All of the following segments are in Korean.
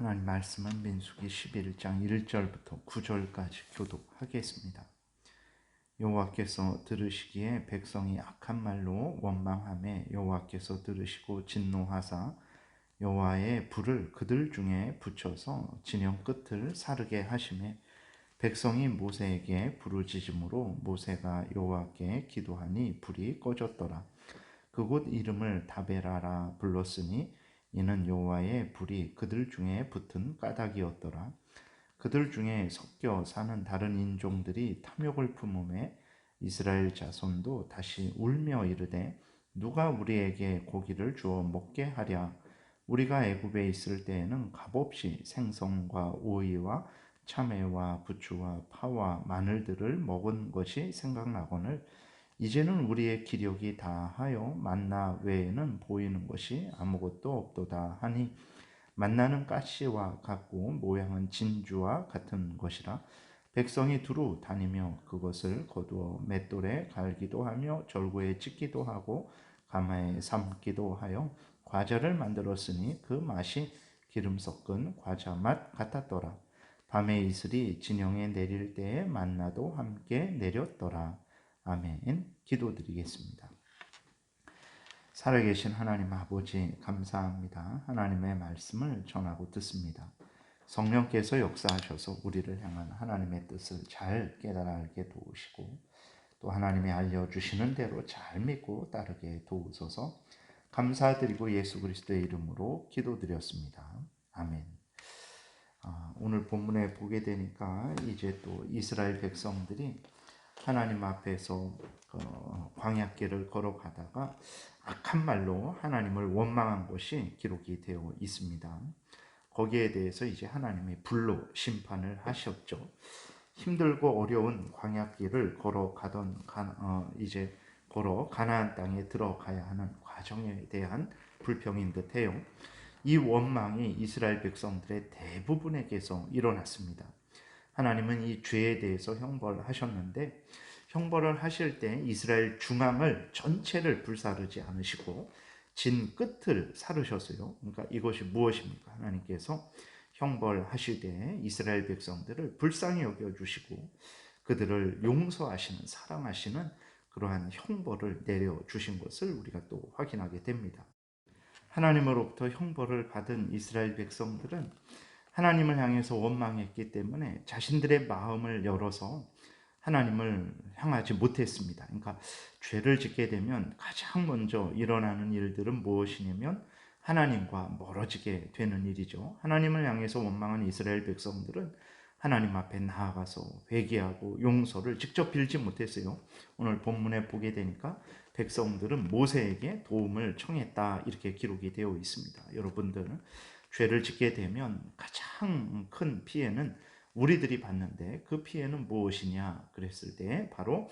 하나님 말씀은 민수기 11장 1절부터 9절까지 교독하겠습니다. 여호와께서 들으시기에 백성이 악한 말로 원망하매 여호와께서 들으시고 진노하사 여호와의 불을 그들 중에 붙여서 진영 끝을 사르게 하시매 백성이 모세에게 부르짖음으로 모세가 여호와께 기도하니 불이 꺼졌더라. 그곳 이름을 다베라라 불렀으니 이는 여호와의 불이 그들 중에 붙은 까닭이었더라. 그들 중에 섞여 사는 다른 인종들이 탐욕을 품음에 이스라엘 자손도 다시 울며 이르되 누가 우리에게 고기를 주어 먹게 하랴. 우리가 애굽에 있을 때에는 값없이 생선과 오이와 참외와 부추와 파와 마늘들을 먹은 것이 생각나거늘 이제는 우리의 기력이 다하여 만나 외에는 보이는 것이 아무것도 없도다 하니 만나는 가시와 같고 모양은 진주와 같은 것이라. 백성이 두루 다니며 그것을 거두어 맷돌에 갈기도 하며 절구에 찢기도 하고 가마에 삶기도 하여 과자를 만들었으니 그 맛이 기름 섞은 과자 맛 같았더라. 밤에 이슬이 진영에 내릴 때에 만나도 함께 내렸더라. 아멘. 기도드리겠습니다. 살아계신 하나님 아버지 감사합니다. 하나님의 말씀을 전하고 듣습니다. 성령께서 역사하셔서 우리를 향한 하나님의 뜻을 잘 깨달아 알게 도우시고 또 하나님이 알려주시는 대로 잘 믿고 따르게 도우소서. 감사드리고 예수 그리스도의 이름으로 기도드렸습니다. 아멘. 오늘 본문에 보게 되니까 이제 또 이스라엘 백성들이 하나님 앞에서 광야길을 걸어가다가 악한 말로 하나님을 원망한 것이 기록이 되어 있습니다. 거기에 대해서 이제 하나님이 불로 심판을 하셨죠. 힘들고 어려운 광야길을 걸어가던 이제 걸어 가나안 땅에 들어가야 하는 과정에 대한 불평인 듯해요. 이 원망이 이스라엘 백성들의 대부분에게서 일어났습니다. 하나님은 이 죄에 대해서 형벌하셨는데 형벌을 하실 때 이스라엘 중앙을 전체를 불사르지 않으시고 진 끝을 사르셨어요. 그러니까 이것이 무엇입니까? 하나님께서 형벌하실 때 이스라엘 백성들을 불쌍히 여겨주시고 그들을 용서하시는 사랑하시는 그러한 형벌을 내려주신 것을 우리가 또 확인하게 됩니다. 하나님으로부터 형벌을 받은 이스라엘 백성들은 하나님을 향해서 원망했기 때문에 자신들의 마음을 열어서 하나님을 향하지 못했습니다. 그러니까 죄를 짓게 되면 가장 먼저 일어나는 일들은 무엇이냐면 하나님과 멀어지게 되는 일이죠. 하나님을 향해서 원망한 이스라엘 백성들은 하나님 앞에 나아가서 회개하고 용서를 직접 빌지 못했어요. 오늘 본문에 보게 되니까 백성들은 모세에게 도움을 청했다 이렇게 기록이 되어 있습니다. 여러분들은 죄를 짓게 되면 가장 큰 피해는 우리들이 받는데 그 피해는 무엇이냐 그랬을 때 바로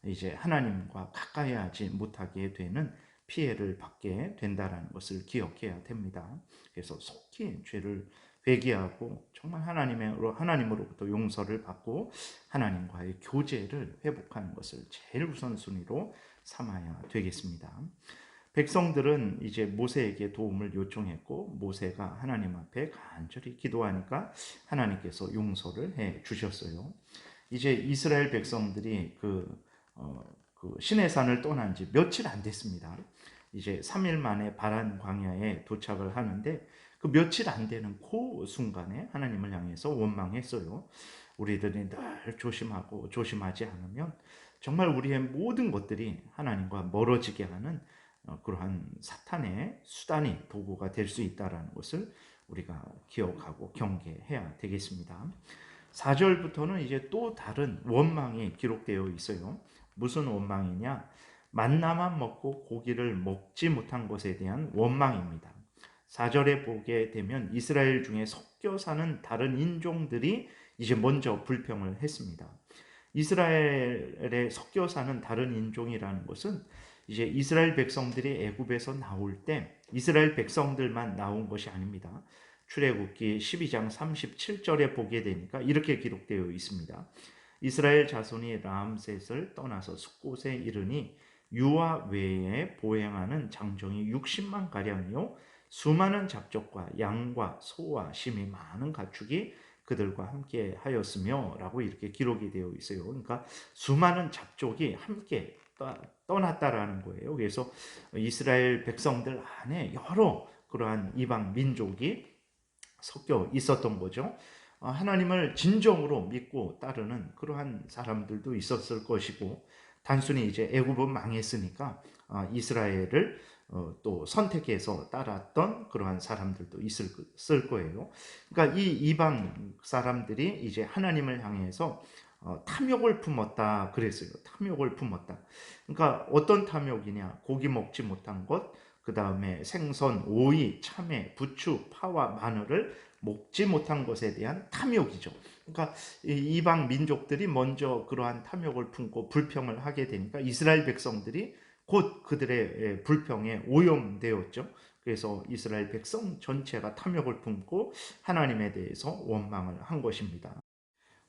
이제 하나님과 가까이 하지 못하게 되는 피해를 받게 된다는 것을 기억해야 됩니다. 그래서 속히 죄를 회개하고 정말 하나님으로부터 용서를 받고 하나님과의 교제를 회복하는 것을 제일 우선순위로 삼아야 되겠습니다. 백성들은 이제 모세에게 도움을 요청했고 모세가 하나님 앞에 간절히 기도하니까 하나님께서 용서를 해 주셨어요. 이제 이스라엘 백성들이 그 시내산을 떠난 지 며칠 안 됐습니다. 이제 3일 만에 바란 광야에 도착을 하는데 그 며칠 안 되는 그 순간에 하나님을 향해서 원망했어요. 우리들이 늘 조심하고 조심하지 않으면 정말 우리의 모든 것들이 하나님과 멀어지게 하는 그러한 사탄의 수단이 도구가 될 수 있다는 것을 우리가 기억하고 경계해야 되겠습니다. 4절부터는 이제 또 다른 원망이 기록되어 있어요. 무슨 원망이냐? 만나만 먹고 고기를 먹지 못한 것에 대한 원망입니다. 4절에 보게 되면 이스라엘 중에 섞여 사는 다른 인종들이 이제 먼저 불평을 했습니다. 이스라엘에 섞여 사는 다른 인종이라는 것은 이제 이스라엘 백성들이 애굽에서 나올 때 이스라엘 백성들만 나온 것이 아닙니다. 출애굽기 12장 37절에 보게 되니까 이렇게 기록되어 있습니다. 이스라엘 자손이 람셋을 떠나서 숫곳에 이르니 유아 외에 보행하는 장정이 60만 가량이요 수많은 잡족과 양과 소와 심히 많은 가축이 그들과 함께 하였으며 라고 이렇게 기록이 되어 있어요. 그러니까 수많은 잡족이 함께 떠났다라는 거예요. 그래서 이스라엘 백성들 안에 여러 그러한 이방 민족이 섞여 있었던 거죠. 하나님을 진정으로 믿고 따르는 그러한 사람들도 있었을 것이고, 단순히 이제 애굽은 망했으니까 이스라엘을 또 선택해서 따랐던 그러한 사람들도 있을 거예요. 그러니까 이 이방 사람들이 이제 하나님을 향해서 탐욕을 품었다 그랬어요. 탐욕을 품었다. 그러니까 어떤 탐욕이냐? 고기 먹지 못한 것, 그 다음에 생선, 오이, 참외, 부추, 파와 마늘을 먹지 못한 것에 대한 탐욕이죠. 그러니까 이방 민족들이 먼저 그러한 탐욕을 품고 불평을 하게 되니까 이스라엘 백성들이 곧 그들의 불평에 오염되었죠. 그래서 이스라엘 백성 전체가 탐욕을 품고 하나님에 대해서 원망을 한 것입니다.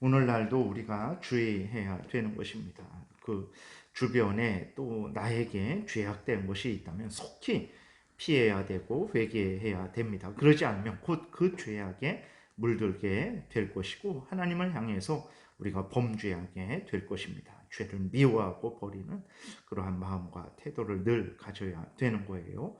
오늘날도 우리가 주의해야 되는 것입니다. 그 주변에 또 나에게 죄악된 것이 있다면 속히 피해야 되고 회개해야 됩니다. 그러지 않으면 곧 그 죄악에 물들게 될 것이고 하나님을 향해서 우리가 범죄하게 될 것입니다. 죄를 미워하고 버리는 그러한 마음과 태도를 늘 가져야 되는 거예요.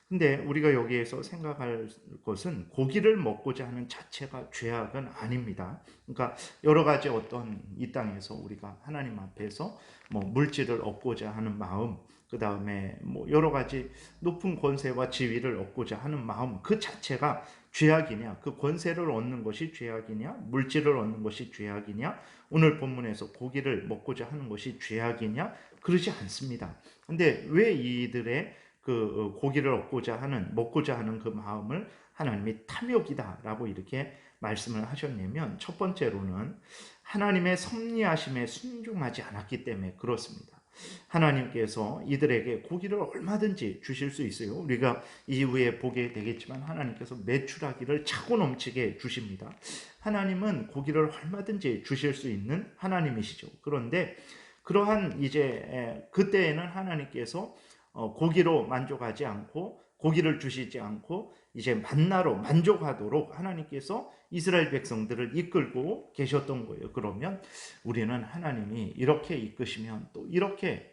근데 우리가 여기에서 생각할 것은 고기를 먹고자 하는 자체가 죄악은 아닙니다. 그러니까 여러 가지 어떤 이 땅에서 우리가 하나님 앞에서 뭐 물질을 얻고자 하는 마음, 그 다음에 뭐 여러 가지 높은 권세와 지위를 얻고자 하는 마음, 그 자체가 죄악이냐, 그 권세를 얻는 것이 죄악이냐, 물질을 얻는 것이 죄악이냐, 오늘 본문에서 고기를 먹고자 하는 것이 죄악이냐, 그러지 않습니다. 근데 왜 이들의 그 고기를 먹고자 하는 그 마음을 하나님이 탐욕이다라고 이렇게 말씀을 하셨냐면, 첫 번째로는 하나님의 섭리하심에 순종하지 않았기 때문에 그렇습니다. 하나님께서 이들에게 고기를 얼마든지 주실 수 있어요. 우리가 이후에 보게 되겠지만 하나님께서 메추라기를 차고 넘치게 주십니다. 하나님은 고기를 얼마든지 주실 수 있는 하나님이시죠. 그런데 그러한 이제 그때에는 하나님께서 고기로 만족하지 않고 고기를 주시지 않고 이제 만나로 만족하도록 하나님께서 이스라엘 백성들을 이끌고 계셨던 거예요. 그러면 우리는 하나님이 이렇게 이끄시면 또 이렇게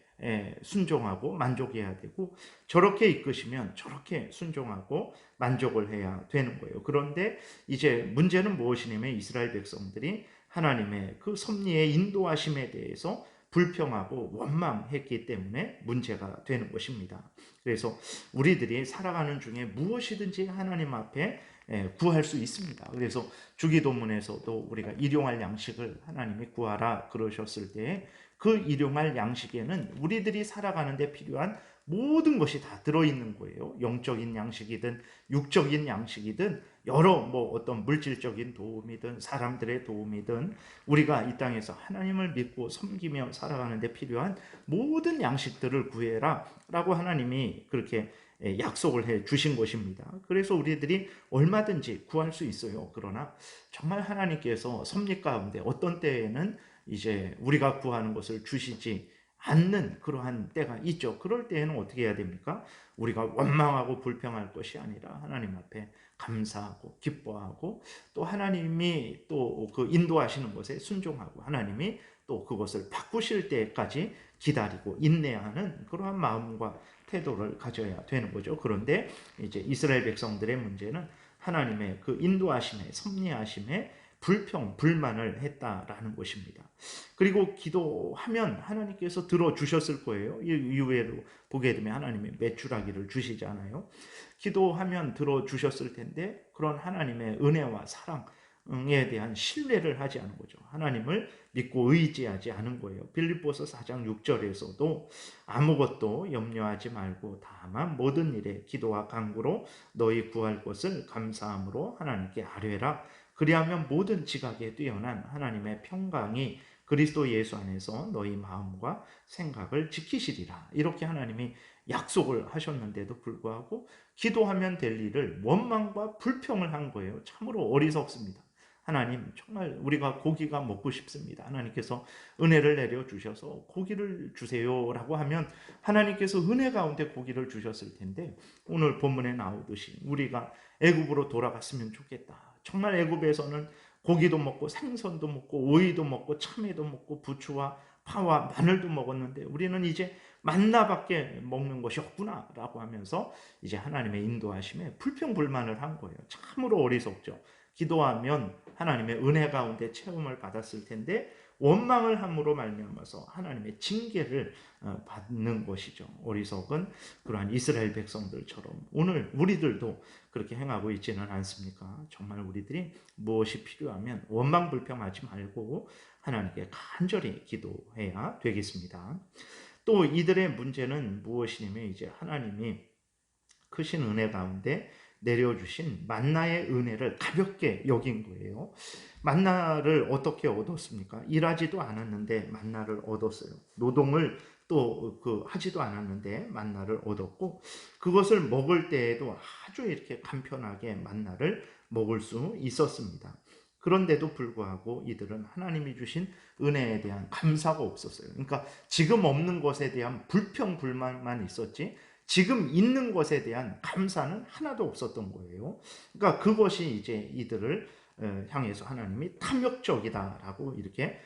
순종하고 만족해야 되고, 저렇게 이끄시면 저렇게 순종하고 만족을 해야 되는 거예요. 그런데 이제 문제는 무엇이냐면 이스라엘 백성들이 하나님의 그 섭리의 인도하심에 대해서 불평하고 원망했기 때문에 문제가 되는 것입니다. 그래서 우리들이 살아가는 중에 무엇이든지 하나님 앞에 구할 수 있습니다. 그래서 주기도문에서도 우리가 일용할 양식을 하나님이 구하라 그러셨을 때 그 일용할 양식에는 우리들이 살아가는 데 필요한 모든 것이 다 들어있는 거예요. 영적인 양식이든 육적인 양식이든 여러 뭐 어떤 물질적인 도움이든 사람들의 도움이든 우리가 이 땅에서 하나님을 믿고 섬기며 살아가는 데 필요한 모든 양식들을 구해라 라고 하나님이 그렇게 약속을 해 주신 것입니다. 그래서 우리들이 얼마든지 구할 수 있어요. 그러나 정말 하나님께서 섭리 가운데 어떤 때에는 이제 우리가 구하는 것을 주시지 않는 그러한 때가 있죠. 그럴 때에는 어떻게 해야 됩니까? 우리가 원망하고 불평할 것이 아니라 하나님 앞에 감사하고 기뻐하고 또 하나님이 또 그 인도하시는 것에 순종하고 하나님이 또 그것을 바꾸실 때까지 기다리고 인내하는 그러한 마음과 태도를 가져야 되는 거죠. 그런데 이제 이스라엘 백성들의 문제는 하나님의 그 인도하심에 섭리하심에 불평, 불만을 했다라는 것입니다. 그리고 기도하면 하나님께서 들어주셨을 거예요. 이후에도 보게 되면 하나님이 메추라기를 주시잖아요. 기도하면 들어주셨을 텐데 그런 하나님의 은혜와 사랑에 대한 신뢰를 하지 않은 거죠. 하나님을 믿고 의지하지 않은 거예요. 빌립보서 4장 6절에서도 아무것도 염려하지 말고 다만 모든 일에 기도와 간구로 너희 구할 것을 감사함으로 하나님께 아뢰라. 그리하면 모든 지각에 뛰어난 하나님의 평강이 그리스도 예수 안에서 너희 마음과 생각을 지키시리라. 이렇게 하나님이 약속을 하셨는데도 불구하고 기도하면 될 일을 원망과 불평을 한 거예요. 참으로 어리석습니다. 하나님 정말 우리가 고기가 먹고 싶습니다. 하나님께서 은혜를 내려주셔서 고기를 주세요라고 하면 하나님께서 은혜 가운데 고기를 주셨을 텐데 오늘 본문에 나오듯이 우리가 애굽으로 돌아갔으면 좋겠다. 정말 애굽에서는 고기도 먹고 생선도 먹고 오이도 먹고 참외도 먹고 부추와 파와 마늘도 먹었는데 우리는 이제 만나밖에 먹는 것이 없구나라고 하면서 이제 하나님의 인도하심에 불평불만을 한 거예요. 참으로 어리석죠. 기도하면 하나님의 은혜 가운데 체험을 받았을 텐데 원망을 함으로 말미암아서 하나님의 징계를 받는 것이죠. 어리석은 그러한 이스라엘 백성들처럼 오늘 우리들도 그렇게 행하고 있지는 않습니까? 정말 우리들이 무엇이 필요하면 원망 불평하지 말고 하나님께 간절히 기도해야 되겠습니다. 또 이들의 문제는 무엇이냐면 이제 하나님이 크신 은혜 가운데 내려주신 만나의 은혜를 가볍게 여긴 거예요. 만나를 어떻게 얻었습니까? 일하지도 않았는데 만나를 얻었어요. 노동을 또 하지도 않았는데 만나를 얻었고 그것을 먹을 때에도 아주 이렇게 간편하게 만나를 먹을 수 있었습니다. 그런데도 불구하고 이들은 하나님이 주신 은혜에 대한 감사가 없었어요. 그러니까 지금 없는 것에 대한 불평, 불만만 있었지 지금 있는 것에 대한 감사는 하나도 없었던 거예요. 그러니까 그것이 이제 이들을 향해서 하나님이 탐욕적이다라고 이렇게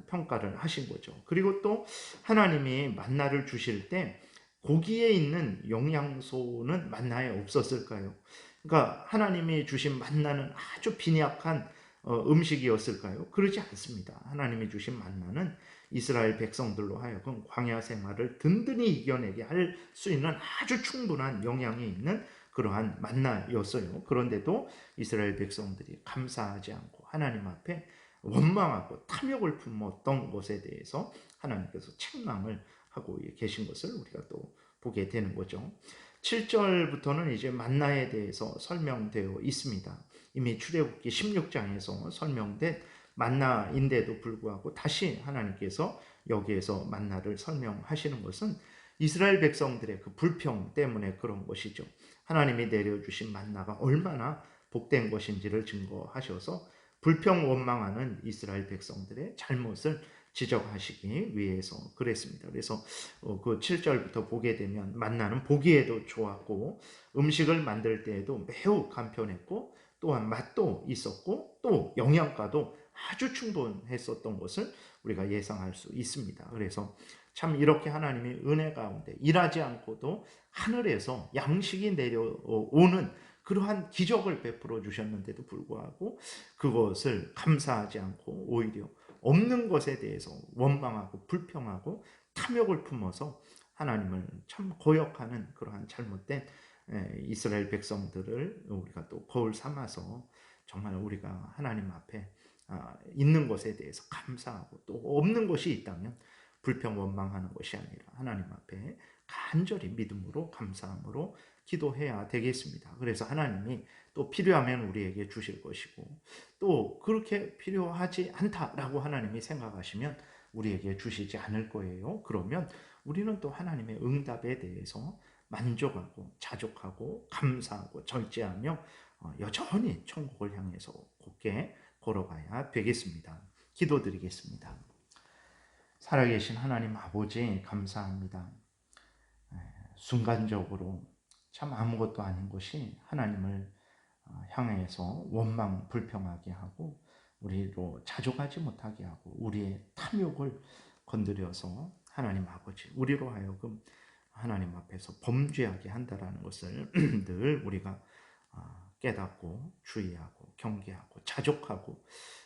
평가를 하신 거죠. 그리고 또 하나님이 만나를 주실 때 고기에 있는 영양소는 만나에 없었을까요? 그러니까 하나님이 주신 만나는 아주 빈약한 음식이었을까요? 그러지 않습니다. 하나님이 주신 만나는 이스라엘 백성들로 하여금 광야 생활을 든든히 이겨내게 할 수 있는 아주 충분한 영양이 있는 그러한 만나였어요. 그런데도 이스라엘 백성들이 감사하지 않고 하나님 앞에 원망하고 탐욕을 품었던 것에 대해서 하나님께서 책망을 하고 계신 것을 우리가 또 보게 되는 거죠. 7절부터는 이제 만나에 대해서 설명되어 있습니다. 이미 출애굽기 16장에서 설명된 만나인데도 불구하고 다시 하나님께서 여기에서 만나를 설명하시는 것은 이스라엘 백성들의 그 불평 때문에 그런 것이죠. 하나님이 내려주신 만나가 얼마나 복된 것인지를 증거하셔서 불평 원망하는 이스라엘 백성들의 잘못을 지적하시기 위해서 그랬습니다. 그래서 그 7절부터 보게 되면 만나는 보기에도 좋았고 음식을 만들 때에도 매우 간편했고 또한 맛도 있었고 또 영양가도 아주 충분했었던 것을 우리가 예상할 수 있습니다. 그래서 참 이렇게 하나님이 은혜 가운데 일하지 않고도 하늘에서 양식이 내려오는 그러한 기적을 베풀어 주셨는데도 불구하고 그것을 감사하지 않고 오히려 없는 것에 대해서 원망하고 불평하고 탐욕을 품어서 하나님을 참 거역하는 그러한 잘못된 이스라엘 백성들을 우리가 또 거울 삼아서 정말 우리가 하나님 앞에 있는 것에 대해서 감사하고 또 없는 것이 있다면 불평 원망하는 것이 아니라 하나님 앞에 간절히 믿음으로 감사함으로 기도해야 되겠습니다. 그래서 하나님이 또 필요하면 우리에게 주실 것이고 또 그렇게 필요하지 않다라고 하나님이 생각하시면 우리에게 주시지 않을 거예요. 그러면 우리는 또 하나님의 응답에 대해서 만족하고 자족하고 감사하고 절제하며 여전히 천국을 향해서 곧게 걸어가야 되겠습니다. 기도드리겠습니다. 살아계신 하나님 아버지 감사합니다. 순간적으로 참 아무것도 아닌 것이 하나님을 향해서 원망 불평하게 하고 우리로 자족하지 못하게 하고 우리의 탐욕을 건드려서 하나님 아버지 우리로 하여금 하나님 앞에서 범죄하게 한다라는 것을 늘 우리가 깨닫고 주의하고 경계하고 자족하고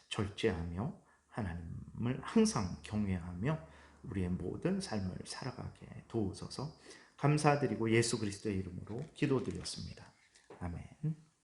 절제하며 하나님을 항상 경외하며 우리의 모든 삶을 살아가게 도우소서. 감사드리고 예수 그리스도의 이름으로 기도드렸습니다. 아멘.